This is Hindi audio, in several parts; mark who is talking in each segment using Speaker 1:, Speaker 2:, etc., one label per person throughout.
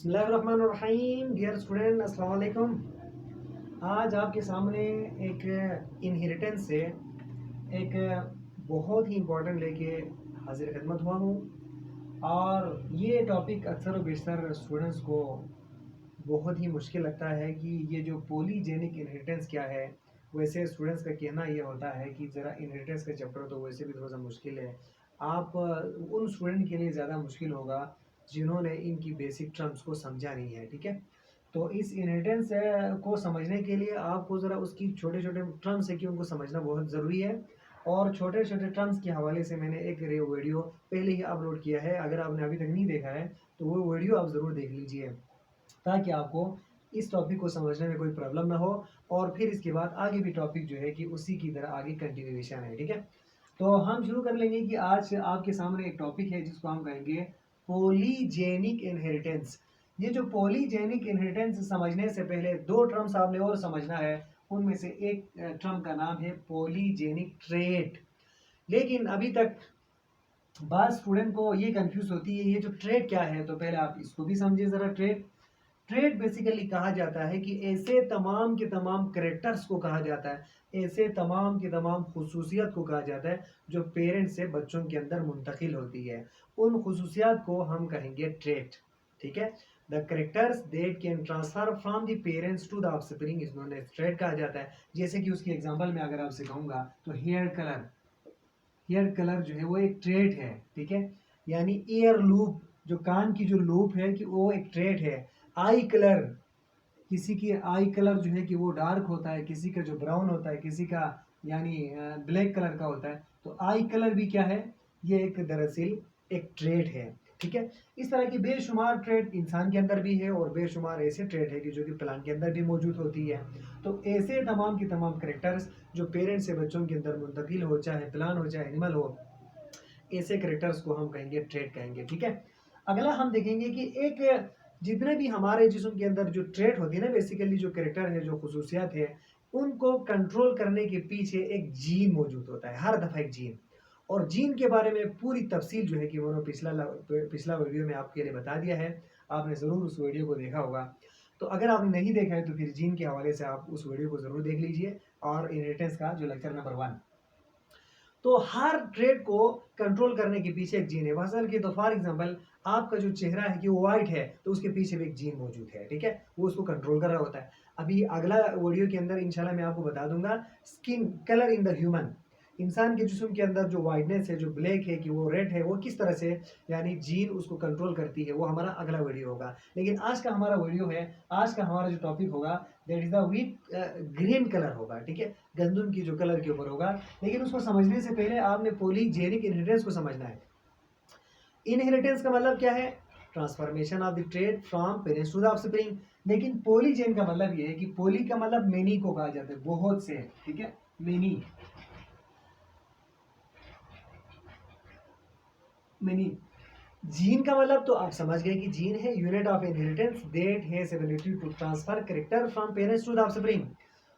Speaker 1: बिस्मिल्लाहिर्रहमानिर्रहीम। डियर स्टूडेंट, अस्सलाम वालेकुम। आज आपके सामने एक इनहेरिटेंस से एक बहुत ही इम्पोर्टेंट लेके हाजिर खिदमत हुआ हूँ। और ये टॉपिक अक्सर व बेशतर स्टूडेंट्स को बहुत ही मुश्किल लगता है कि ये जो पॉलीजेनिक इनहेरिटेंस क्या है। वैसे स्टूडेंट्स का कहना ये होता है कि ज़रा इनहेरिटेंस का चैप्टर तो वैसे भी थोड़ा सा मुश्किल है। आप उन स्टूडेंट के लिए ज़्यादा मुश्किल होगा जिन्होंने इनकी बेसिक टर्म्स को समझा नहीं है, ठीक है। तो इस इनहेरिटेंस को समझने के लिए आपको ज़रा उसकी छोटे छोटे टर्म्स है कि उनको समझना बहुत ज़रूरी है। और छोटे छोटे टर्म्स के हवाले से मैंने एक वीडियो पहले ही अपलोड किया है। अगर आपने अभी तक नहीं देखा है तो वो वीडियो आप ज़रूर देख लीजिए, ताकि आपको इस टॉपिक को समझने में कोई प्रॉब्लम ना हो। और फिर इसके बाद आगे भी टॉपिक जो है कि उसी की तरह आगे कंटिन्यूएशन है, ठीक है। तो हम शुरू कर लेंगे कि आज आपके सामने एक टॉपिक है जिसको हम कहेंगे पॉलीजेनिक इनहेरिटेंस। ये जो पॉलीजेनिक इनहेरिटेंस समझने से पहले दो टर्म्स आपने और समझना है। उनमें से एक टर्म का नाम है पॉलीजेनिक ट्रेट। लेकिन अभी तक बात स्टूडेंट को ये कंफ्यूज होती है, ये जो ट्रेट क्या है। तो पहले आप इसको भी समझिए ज़रा। ट्रेट बेसिकली कहा जाता है कि ऐसे तमाम के तमाम करेक्टर्स को कहा जाता है, ऐसे तमाम के तमाम खुसूसियत को कहा जाता है जो पेरेंट्स से बच्चों के अंदर मुंतकिल होती है। उन खुसूसियात को हम कहेंगे ट्रेट, ठीक है। The characters that can transfer from the parents to the offspring is known as trait कहा जाता है। जैसे कि उसकी एग्जांपल में अगर आपसे कहूँगा तो हेयर कलर जो है वो एक ट्रेट है, ठीक है। यानी ईयर लूप, जो कान की जो लूप है कि वो एक ट्रेट है। आई कलर, किसी की आई कलर जो है कि वो डार्क होता है, किसी का जो ब्राउन होता है, किसी का यानी ब्लैक कलर का होता है। तो आई कलर भी क्या है, ये एक दरअसल एक ट्रेट है, ठीक है। इस तरह की बेशुमार ट्रेट इंसान के अंदर भी है और बेशुमार ऐसे ट्रेट है कि जो कि प्लांट के अंदर भी मौजूद होती है। तो ऐसे तमाम की तमाम करेक्टर्स जो पेरेंट्स से बच्चों के अंदर मुंतकिल हो, चाहे प्लांट हो चाहे एनिमल हो, ऐसे करेक्टर्स को हम कहेंगे ट्रेट कहेंगे, ठीक है। अगला हम देखेंगे कि एक जितने भी हमारे जिस्म के अंदर जो ट्रेट होती है ना, बेसिकली जो करेक्टर है, जो खुसूसियात है, उनको कंट्रोल करने के पीछे एक जीन मौजूद होता है, हर दफ़ा एक जीन। और जीन के बारे में पूरी तफसील जो है कि उन्होंने पिछला वीडियो में आपके लिए बता दिया है। आपने ज़रूर उस वीडियो को देखा होगा। तो अगर आपने नहीं देखा है तो फिर जीन के हवाले से आप उस वीडियो को ज़रूर देख लीजिए। और इनहेरिटेंस का जो लेक्चर नंबर 1, तो हर ट्रेड को कंट्रोल करने के पीछे एक जीन है। मसल की तो फॉर एग्जांपल आपका जो चेहरा है कि वो वाइट है, तो उसके पीछे भी एक जीन मौजूद है, ठीक है। वो उसको कंट्रोल कर रहा होता है। अभी अगला वीडियो के अंदर इंशाल्लाह मैं आपको बता दूंगा skin colour in the human. इंसान के जिस्म के अंदर जो वाइटनेस है, जो ब्लैक है कि वो रेड है, वो किस तरह से यानी जीन उसको कंट्रोल करती है, वो हमारा अगला वीडियो होगा। लेकिन आज का हमारा वीडियो है, आज का हमारा जो टॉपिक होगा that is the wheat green colour होगा, ठीक है। गंदम की जो कलर के ऊपर होगा। लेकिन उसको समझने से पहले आपने पॉलीजेनिक इनहेरिटेंस को समझना है। इनहेरिटेंस का मतलब क्या है? Transformation of the trait from parents to the offspring. लेकिन पॉलीजेन का मतलब ये है कि पॉली का मतलब मेनी को कहा जाता है, बहुत से, ठीक है। मेनी मेनी जीन का मतलब तो आप समझ गए कि जीन है unit of inheritance that has ability to transfer character from parents to the offspring.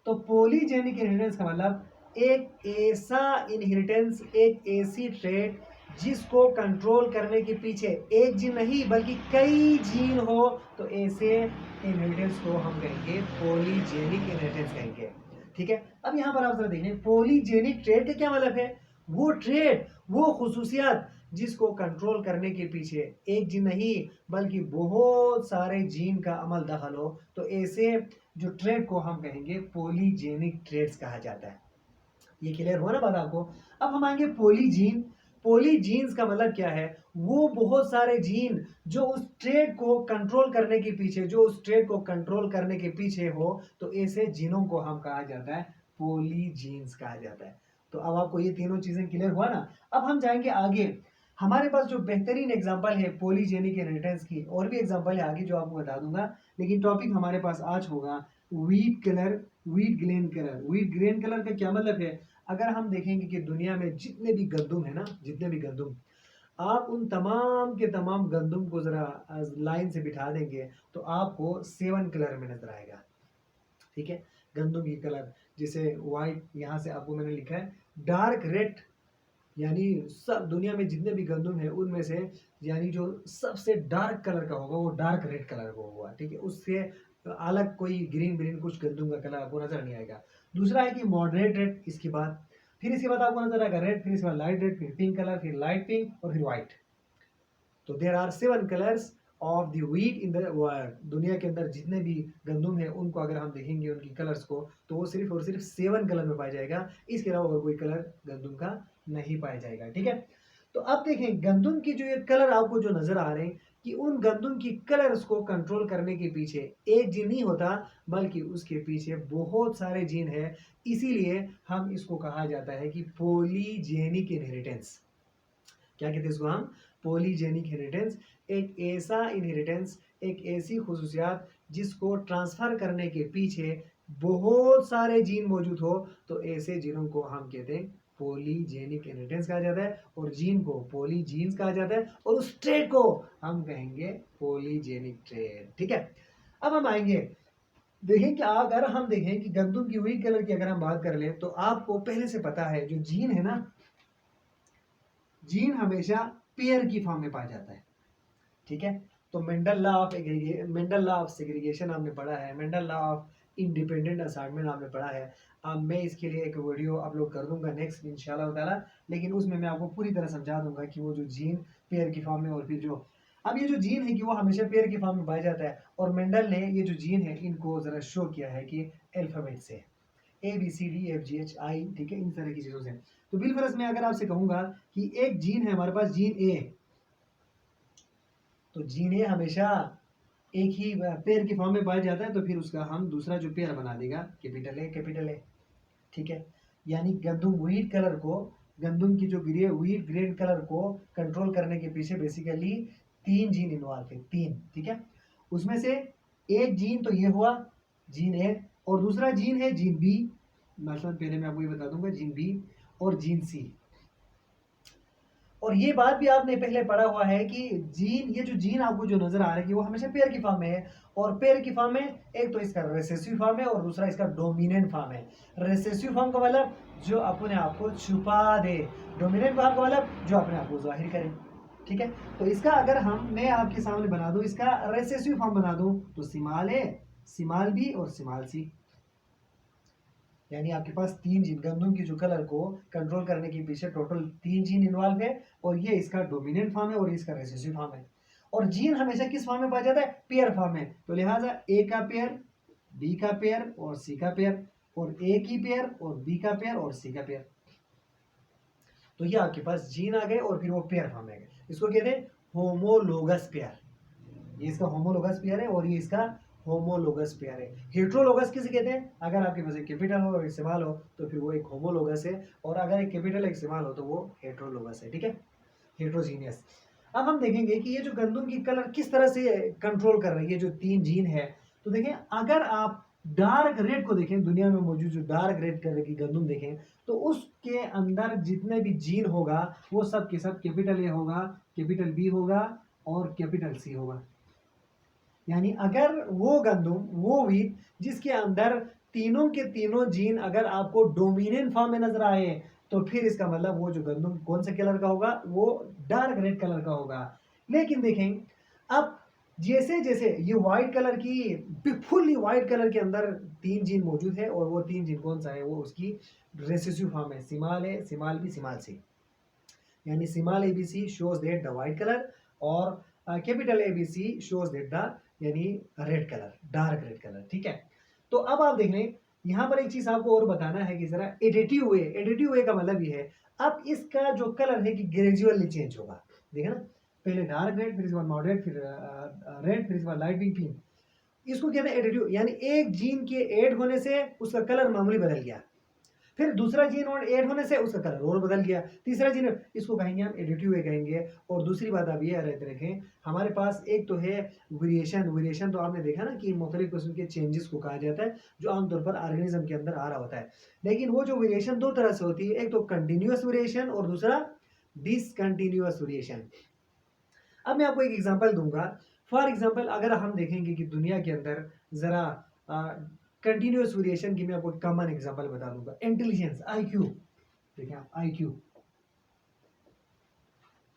Speaker 1: तो पॉलीजेनिक इनहेरिटेंस का मतलब एक ऐसा इनहेरिटेंस, एक ऐसी ट्रेट जिसको कंट्रोल करने के पीछे एक जीन नहीं बल्कि कई जीन हो, तो ऐसे इनहेरिटेंस को हम कहेंगे पॉलीजेनिक इनहेरिटेंस कहेंगे, ठीक है। अब यहाँ पर आप जरा देखें पॉलीजेनिक ट्रेट का क्या मतलब है। वो ट्रेट, वो खुसूसियात जिसको कंट्रोल करने के पीछे एक जीन नहीं बल्कि बहुत सारे जीन का अमल दखल हो, तो ऐसे जो ट्रेड को हम कहेंगे पॉलीजेनिक ट्रेड्स कहा जाता है। ये क्लियर हुआ ना बात आपको। अब हम आएंगे पॉलीजीन। पॉलीजीन्स का मतलब क्या है? वो बहुत सारे जीन जो उस ट्रेड को कंट्रोल करने के पीछे, जो उस ट्रेड को कंट्रोल करने के पीछे हो, तो ऐसे जीनों को हम कहा जाता है पॉलीजीन्स कहा जाता है। तो अब आपको ये तीनों चीजें क्लियर हुआ ना। अब हम जाएंगे आगे। हमारे पास जो बेहतरीन एग्जांपल है पॉलीजेनिक इनहेरिटेंस की, और भी एग्जांपल है आगे जो आपको बता दूंगा। लेकिन टॉपिक हमारे पास आज होगा wheat colour, wheat green colour. Wheat green colour का क्या मतलब है? अगर हम देखेंगे कि दुनिया में जितने भी गंदुम है ना, जितने भी गंदुम, आप उन तमाम के तमाम गंदुम को जरा लाइन से बिठा देंगे तो आपको 7 कलर में नजर आएगा, ठीक है। गंदुम की कलर जैसे व्हाइट, यहाँ से आपको मैंने लिखा है डार्क रेड, यानी सब दुनिया में जितने भी गंदम है उनमें से यानी जो सबसे डार्क कलर का होगा वो डार्क रेड कलर का होगा, ठीक है। उससे अलग कोई ग्रीन ग्रीन कुछ गंदम का कलर आपको नजर नहीं आएगा। दूसरा है कि मॉडरेट रेड, इसके बाद फिर इसके बाद आपको नजर आएगा रेड, फिर इसके बाद लाइट रेड, फिर पिंक कलर, फिर लाइट पिंक और फिर व्हाइट। तो there are 7 colours of the wheat in the world. दुनिया के अंदर जितने भी गंदम है उनको अगर हम देखेंगे उनकी कलर्स को तो वो सिर्फ और सिर्फ 7 कलर में पाया जाएगा, इसके अलावा और कोई कलर गंदम का नहीं पाया जाएगा, ठीक है। तो अब देखें गंदम की जो ये कलर आपको जो नजर आ रहे हैं कि उन गंदम की कलर्स को कंट्रोल करने के पीछे एक जीन नहीं होता बल्कि उसके पीछे बहुत सारे जीन है। इसीलिए हम इसको कहा जाता है कि पॉलीजेनिक इनहेरिटेंस। क्या कहते हैं इसको हम? Polygenic inheritance. एक ऐसा इनहेरिटेंस, एक ऐसी खुसूसियात जिसको ट्रांसफर करने के पीछे बहुत सारे जीन मौजूद हो, तो ऐसे जीनों को हम कहते हैं पॉलीजेनिक इनहेरिटेंस कहा जाता है, और जीन को पॉलीजीन्स कहा जाता है, और उस ट्रेट को हम कहेंगे पॉलीजेनिक ट्रेट, ठीक है। अब हम आएंगे, देखें कि अगर हम देखें कि गंदम की व्हीट कलर की अगर हम बात कर लें तो आपको पहले से पता है जो जीन है ना, जीन हमेशा पेयर की फॉर्म में पाया जाता है, ठीक है। तो मेंडल लॉ ऑफ सेग्रीगेशन आपने पढ़ा है, Mendel law of independent assignment आपने पढ़ा है। अब मैं इसके लिए एक वीडियो अपलोड कर दूंगा नेक्स्ट इंशाल्लाह ताला, लेकिन उसमें मैं आपको पूरी तरह समझा दूंगा कि वो जो जीन पेयर की फॉर्म में, और फिर जो अब ये जो जीन है कि वो हमेशा पेयर की फॉर्म में पाया जाता है, और मेंडल ने ये जो जीन है इनको जरा शो किया है कि अल्फाबेट से ABCDFGHI, ठीक है, इन तरह की चीजों से। तो बिलफरज मैं अगर आपसे कहूंगा कि एक जीन है हमारे पास, जीन ए, तो जीन ए हमेशा एक ही पेयर की फॉर्म में पाया जाता है, तो फिर उसका हम दूसरा जो पेयर बना देगा कैपिटल ए, ठीक है। यानी गंदम व्हीट कलर को, गंदम की जो व्हीट ग्रेन कलर को कंट्रोल करने के पीछे बेसिकली 3 जीन इन्वॉल्व है, 3, ठीक है। उसमें से एक जीन तो ये हुआ जीन ए, और दूसरा जीन है जीन बी, मतलब पहले मैं आपको ये बता दूंगा, जीन बी और जीन सी। और ये बात भी आपने पहले पढ़ा हुआ है कि जीन, ये जो जीन आपको जो नजर आ रहा है कि वो हमेशा पेयर की फॉर्म में है, और पेयर की फॉर्म में एक तो इसका रिसेसिव फॉर्म है और दूसरा इसका डोमिनेंट फॉर्म है। रिसेसिव फॉर्म का मतलब जो अपने आप को छुपा दे, डोमिनेंट फॉर्म का मतलब जो अपने आप को जाहिर करे, ठीक है। तो इसका अगर मैं आपके सामने बना दूं, इसका रिसेसिव फॉर्म बना दूं, तो सिमाल ए, सिमाल बी और सिमाल सी। यानी आपके पास 3 जीन, गंदम की जो कलर को कंट्रोल करने के पीछे टोटल 3 जीन इन्वॉल्व है, और ये इसका डोमिनेंट फॉर्म है और इसका रिसेसिव फॉर्म है। और जीन हमेशा किस फॉर्म में पाया जाता है? पेयर फॉर्म में। तो लिहाजा ए का पेयर, बी का पेयर और सी का पेयर, और ए की पेयर और बी का पेयर और सी का पेयर। तो ये आपके पास जीन आ गए और फिर वो पेयर फॉर्म में गए, इसको कहते हैं होमोलोगस पेयर। ये इसका होमोलोगस पेयर है और ये इसका होमोलोगस पेयर है। हेट्रोलोगस किसे कहते हैं? अगर आपके पास एक कैपिटल हो और एक स्मॉल हो तो फिर वो एक होमोलोगस है, और अगर एक कैपिटल एक स्मॉल हो तो वो हेट्रोलोगस है, ठीक है, हेट्रोजीनियस। अब हम देखेंगे कि ये जो गंदम की कलर किस तरह से कंट्रोल कर रही है, जो 3 जीन है। तो देखें, अगर आप डार्क रेड को देखें, दुनिया में मौजूद जो डार्क रेड कलर की गंदम देखें, तो उसके अंदर जितने भी जीन होगा वो सब के सब कैपिटल ए होगा, कैपिटल बी होगा और कैपिटल सी होगा। यानी अगर वो गंदम, वो व्हीट जिसके अंदर तीनों के तीनों जीन अगर आपको डोमिनेंट फॉर्म में नजर आए, तो फिर इसका मतलब वो जो गंदम कौन से कलर का होगा? वो डार्क रेड कलर का होगा। लेकिन देखें, अब जैसे जैसे ये व्हाइट कलर की, फुल्ली व्हाइट कलर के अंदर 3 जीन मौजूद है, और वो 3 जीन कौन सा है? वो उसकी रेसेसिव फॉर्म है, सिमाल ए, सिमाल बी, सिमाल सी। यानी small ABC shows that the white colour, और capital ABC shows that the यानी red colour, dark red colour, ठीक है। तो अब आप देख लें, यहाँ पर एक चीज आपको और बताना है कि जरा एडिटिव वे का मतलब ये है, अब इसका जो कलर है कि ग्रेजुअली चेंज होगा। देखे ना, पहले डार्क रेड, फिर इसके बाद मॉडरेट, फिर रेड, फिर इसके बाद लाइट पिंक। इसको कहते हैं एडिटिव, यानी एक जीन के ऐड होने से उसका कलर मामूली बदल गया, फिर दूसरा जीन और ऐड होने से उसका कलर और बदल गया, तीसरा जीन, इसको कहेंगे हम एडिटिव वे कहेंगे। और दूसरी बात आप ये रहते रखें, हमारे पास एक तो है वेरिएशन तो आपने देखा ना कि मुख्तलिफ किस्म के चेंजेस को कहा जाता है जो आमतौर पर ऑर्गेनिज्म के अंदर आ रहा होता है। लेकिन वो जो वेरिएशन दो तरह से होती है, एक तो कंटिन्यूस वेरिएशन और दूसरा डिसकंटिन्यूस वेरिएशन। अब मैं आपको एक एग्जांपल दूंगा। फॉर एग्जांपल, अगर हम देखेंगे कि दुनिया के अंदर जरा कंटिन्यूस वेरिएशन की मैं आपको कॉमन एग्जांपल बता दूंगा, इंटेलिजेंस, आईक्यू। देखें आप, आईक्यू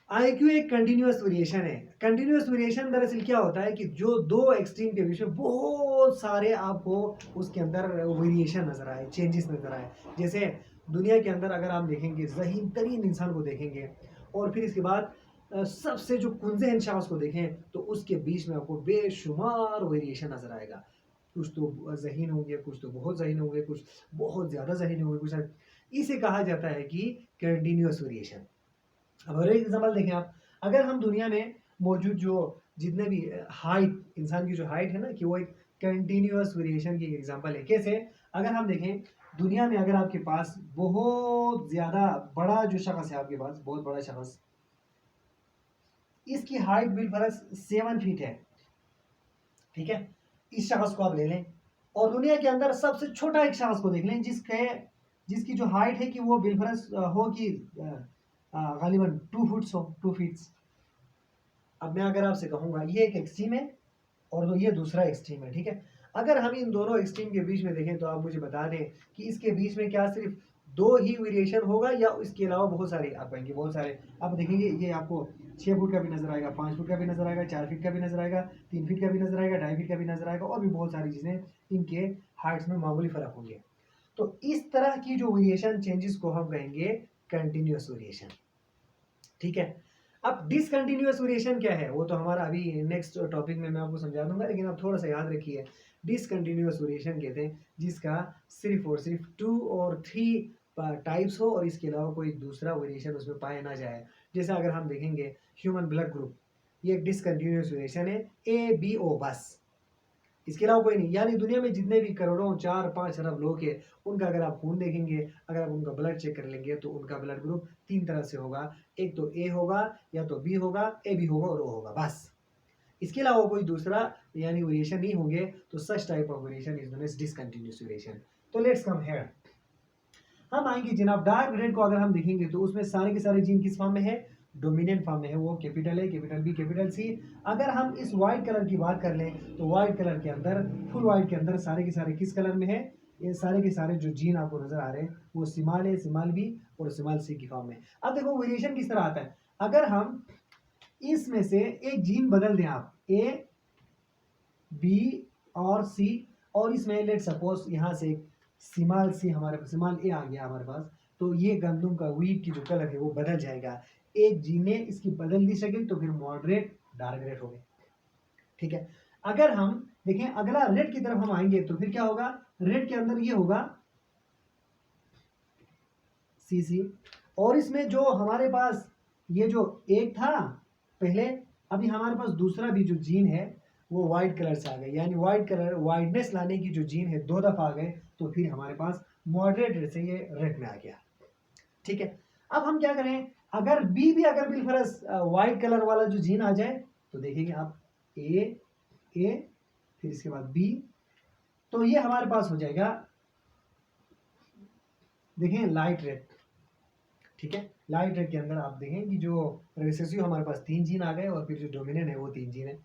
Speaker 1: आईक्यू एक कंटिन्यूअस वेरिएशन है। कंटिन्यूअस वेरिएशन दरअसल क्या होता है कि जो दो एक्सट्रीम के बीच में बहुत सारे आपको उसके अंदर वेरिएशन नजर आए, चेंजेस नजर आए। जैसे दुनिया के अंदर अगर आप देखेंगे ज़हीन तरीन इंसान को देखेंगे और फिर इसके बाद सबसे जो कुंज़ेहन शख्स को देखें तो उसके बीच में आपको बेशुमार वेरिएशन नजर आएगा। कुछ तो ज़हीन होंगे, कुछ तो बहुत ज़हीन होंगे, कुछ बहुत ज़्यादा ज़हीन होंगे, कुछ इसे कहा जाता है कि कंटिन्यूअस वेरिएशन। अब और एक एग्जाम्पल देखें आप, अगर हम दुनिया में मौजूद जो जितने भी हाइट, इंसान की जो हाइट है ना, कि वो एक कंटिन्यूअस वेरिएशन की एग्जांपल है। कैसे? अगर हम देखें दुनिया में, अगर आपके पास बहुत ज़्यादा बड़ा जो शख्स है, आपके पास बहुत बड़ा शख्स, इसकी हाइट बिलफरस 7 फीट है, ठीक है, इस शख्स को आप ले लें और दुनिया के अंदर सबसे छोटा एक शख्स को देख लें जिसकी जो हाइट है कि वो बिलफरस हो कि गालिबन 2 फुट हो, 2 फीट्स। अब मैं अगर आपसे कहूँगा ये एक एक्सट्रीम है और ये दूसरा एक्सट्रीम है, ठीक है। अगर हम इन दोनों एक्सट्रीम के बीच में देखें तो आप मुझे बता दें कि इसके बीच में क्या सिर्फ दो ही वेरिएशन होगा या इसके अलावा बहुत सारे आप कहेंगे, बहुत सारे आप देखेंगे। ये आपको 6 फुट का भी नजर आएगा, 5 फुट का भी नजर आएगा, 4 फीट का भी नजर आएगा, 3 फीट का भी नजर आएगा, 2.5 फीट का भी नजर आएगा और भी बहुत सारी चीज़ें इनके हाइट्स में मामूली फर्क होंगे। तो इस तरह की जो वेरिएशन चेंजेस को हम कहेंगे कंटिन्यूस वेरिएशन, ठीक है। अब डिसकंटिन्यूअस वेरिएशन क्या है, वो तो हमारा अभी नेक्स्ट टॉपिक में मैं आपको समझा दूंगा, लेकिन आप थोड़ा सा याद रखिए। डिसकंटिन्यूअस वेरिएशन कहते हैं जिसका सिर्फ और सिर्फ 2 और 3 टाइप्स हो और इसके अलावा कोई दूसरा वेरिएशन उसमें पाया ना जाए। जैसे अगर हम देखेंगे ह्यूमन ब्लड ग्रुप, ये एक डिसकंटिन्यूअस वेरिएशन है, ABO बस, इसके अलावा कोई नहीं। यानी दुनिया में जितने भी करोड़ों 4-5 अरब लोग हैं, उनका अगर आप खून देखेंगे, अगर आप उनका ब्लड चेक कर लेंगे तो उनका ब्लड ग्रुप 3 तरह से होगा। एक तो ए होगा, या तो बी होगा, ए बी होगा और ओ होगा, बस। इसके अलावा कोई दूसरा यानी वेरिएशन नहीं होंगे, तो such type of variation is known as discontinuous variation. तो लेट्स कम हियर, हम आएंगे जनाब डार्क रेड को अगर हम देखेंगे तो उसमें सारे के सारे जीन किस फॉर्म में है, डोमिनेंट फॉर्म में है, वो capital A, capital B, capital C. अगर हम इस वाइट कलर की बात कर लें तो वाइट कलर के अंदर, फुल वाइट के अंदर सारे के सारे किस कलर में है, ये सारे के सारे जो जीन आपको नजर आ रहे हैं वो सिमाल ए, सिमाल बी और सिमाल सी की फॉर्म में। अब देखो वेरिएशन किस तरह आता है, अगर हम इसमें से एक जीन बदल दें, आप ए, बी और सी, और इसमें लेट सपोज यहाँ से सिमाल सी, हमारे पास सिमाल ए आ गया हमारे पास, तो ये गंदम का व्हीट की जो कलर है वो बदल जाएगा। एक जीन ने इसकी बदल दी शक्ल, तो फिर मॉडरेट डार्क रेड हो गए, ठीक है। अगर हम देखें अगला रेड की तरफ हम आएंगे तो फिर क्या होगा, रेड के अंदर ये होगा CC, और इसमें जो हमारे पास ये जो एक था पहले, अभी हमारे पास दूसरा भी जो जीन है वो व्हाइट कलर से आ गए, यानी व्हाइट कलर व्हाइटनेस लाने की जो जीन है 2 दफा आ गए, तो फिर हमारे पास मॉडरेट रेड से ये रेड में आ गया, ठीक है। अब हम क्या करें, अगर बी भी अगर बिलफरस व्हाइट कलर वाला जो जीन आ जाए तो देखेंगे आप ए, फिर इसके बाद बी, तो ये हमारे पास हो जाएगा, देखें लाइट रेड, ठीक है। लाइट रेड के अंदर आप देखें कि जो रिसेसिव हमारे पास 3 जीन आ गए और फिर जो डोमिनेंट है वो 3 जीन है।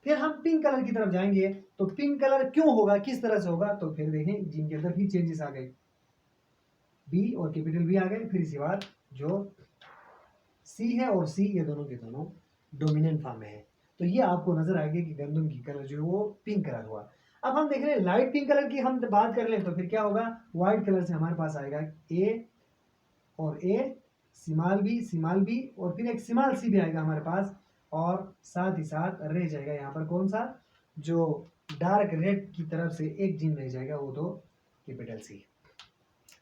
Speaker 1: फिर हम पिंक कलर की तरफ जाएंगे तो पिंक कलर क्यों होगा, किस तरह से होगा, तो फिर देखें जीन के अंदर भी चेंजेस आ गए, बी और कैपिटल बी आ गए, फिर इसके बाद जो सी है और सी, ये दोनों के दोनों डोमिनेंट फॉर्म में है। तो ये आपको नजर आएगा कि गंदम की कलर जो है वो पिंक कलर हुआ। अब हम देख रहे हैं लाइट पिंक कलर की हम बात कर लें तो फिर क्या होगा, व्हाइट कलर से हमारे पास आएगा ए और ए, सिमाल बी और फिर एक सिमाल सी भी आएगा हमारे पास, और साथ ही साथ रह जाएगा यहाँ पर कौन सा, जो डार्क रेड की तरफ से एक जीन रह जाएगा, वो तो कैपिटल सी,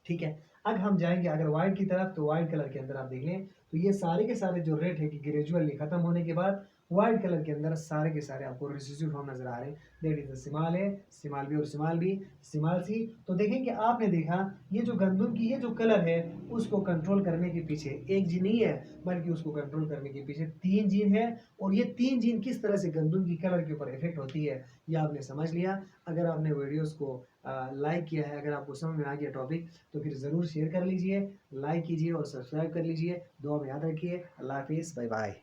Speaker 1: ठीक है। अब हम जाएंगे अगर व्हाइट की तरफ, तो व्हाइट कलर के अंदर आप देख लें तो ये सारे के सारे जो रेड है कि ग्रेजुअली खत्म होने के बाद व्हाइट कलर के अंदर सारे के सारे आपको रिसेसिव फॉर्म नजर आ रहे हैं, दैट इज सिमाल ए, सिमाल बी और सिमाल बी, सिमाल सी। तो देखें कि आपने देखा ये जो गंदम की ये जो कलर है उसको कंट्रोल करने के पीछे एक जीन नहीं है, बल्कि उसको कंट्रोल करने के पीछे 3 जीन है, और ये 3 जीन किस तरह से गंदम की कलर के ऊपर इफेक्ट होती है ये आपने समझ लिया। अगर आपने वीडियोस को लाइक किया है, अगर आपको समझ में आ गया टॉपिक, तो फिर ज़रूर शेयर कर लीजिए, लाइक कीजिए और सब्सक्राइब कर लीजिए। दुआ में याद रखिए। अल्लाह हाफिज़, बाय बाय।